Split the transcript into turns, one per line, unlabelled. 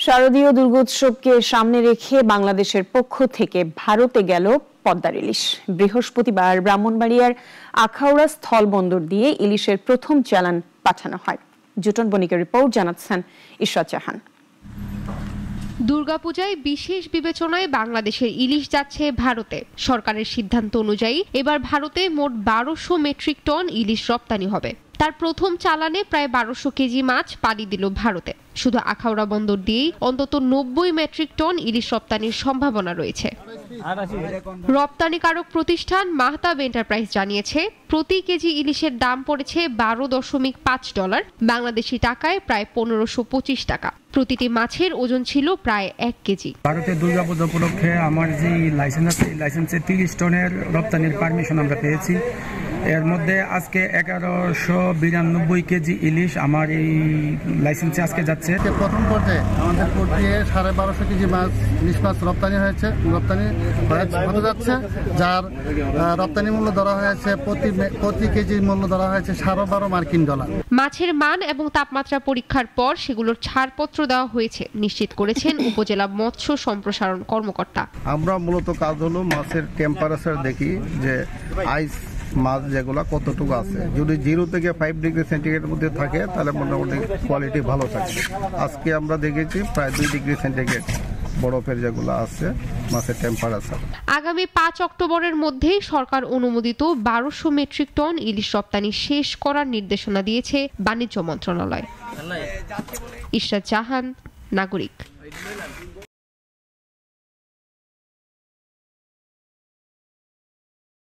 শারদীয় দুর্গোৎসবকে সামনে রেখে বাংলাদেশের পক্ষ থেকে ভারতে গেল পদ্মার ইলিশ। বৃহস্পতিবার ব্রাহ্মণবাড়িয়ার আখাউড়া স্থলবন্দর দিয়ে ইলিশের প্রথম চালান পাঠানো হয়। জুটন বণিকের রিপোর্ট, জানাচ্ছেন ইশরাত জাহান।
দুর্গাপূজায় বিশেষ বিবেচনায় বাংলাদেশের ইলিশ যাচ্ছে ভারতে। সরকারের সিদ্ধান্ত অনুযায়ী এবার ভারতে মোট 1200 মেট্রিক টন ইলিশ রপ্তানি হবে। তার প্রথম চালানে প্রায় 1200 কেজি মাছ পাড়ি দিল ভারতে। শুধু আখাউড়া বন্দর দিয়েই অন্তত 90 মেট্রিক টন ইলিশ রপ্তানির সম্ভাবনা রয়েছে। রপ্তানিকারক প্রতিষ্ঠান মাহতাব এন্টারপ্রাইজ জানিয়েছে, প্রতি কেজি ইলিশের দাম পড়েছে $12.5, বাংলাদেশি টাকায় প্রায় 1525 টাকা। প্রতিটি মাছের ওজন ছিল প্রায় 1 কেজি।
ভারতের দুর্গাপূজা উপলক্ষে আমার যে লাইসেন্স আছে, এই লাইসেন্সে 30 টনের রপ্তানির পারমিশন আমরা পেয়েছি। এর মধ্যে আজকে 1192 কেজি ইলিশ আমার এই লাইসেন্সে আজকে যাচ্ছে।
প্রথম পর্যায়ে আমাদের পোর্ট দিয়ে 1250 কেজি ইলিশ মাছ রপ্তানি হতে যাচ্ছে, যার রপ্তানি মূল্য ধরা হয়েছে প্রতি কেজির মূল্য ধরা হয়েছে $12.5 মার্কিন।
মাছের মান এবং তাপমাত্রা পরীক্ষার পর সেগুলোর ছাড়পত্র দেওয়া হয়েছে নিশ্চিত করেছেন উপজেলা মৎস্য সম্প্রসারণ কর্মকর্তা।
আমরা মূলত কাজ হলো মাছের টেম্পারেচার দেখি যে আইস মাছ যেগুলো কতটুকু আছে। যদি 0 থেকে 5 ডিগ্রি সেন্টিগ্রেডের মধ্যে থাকে তাহলে মোটামুটি কোয়ালিটি ভালো থাকে। আজকে আমরা দেখেছি প্রায় 2 ডিগ্রি সেন্টিগ্রেড বরফের যেগুলো আছে মাছের টেম্পারেচার। আগামী
5 অক্টোবরের মধ্যেই সরকার অনুমোদিত 1200 মেট্রিক টন ইলিশ রপ্তানি শেষ করার নির্দেশনা দিয়েছে বাণিজ্য মন্ত্রণালয়। ইশরাত জাহান, নাগরিক।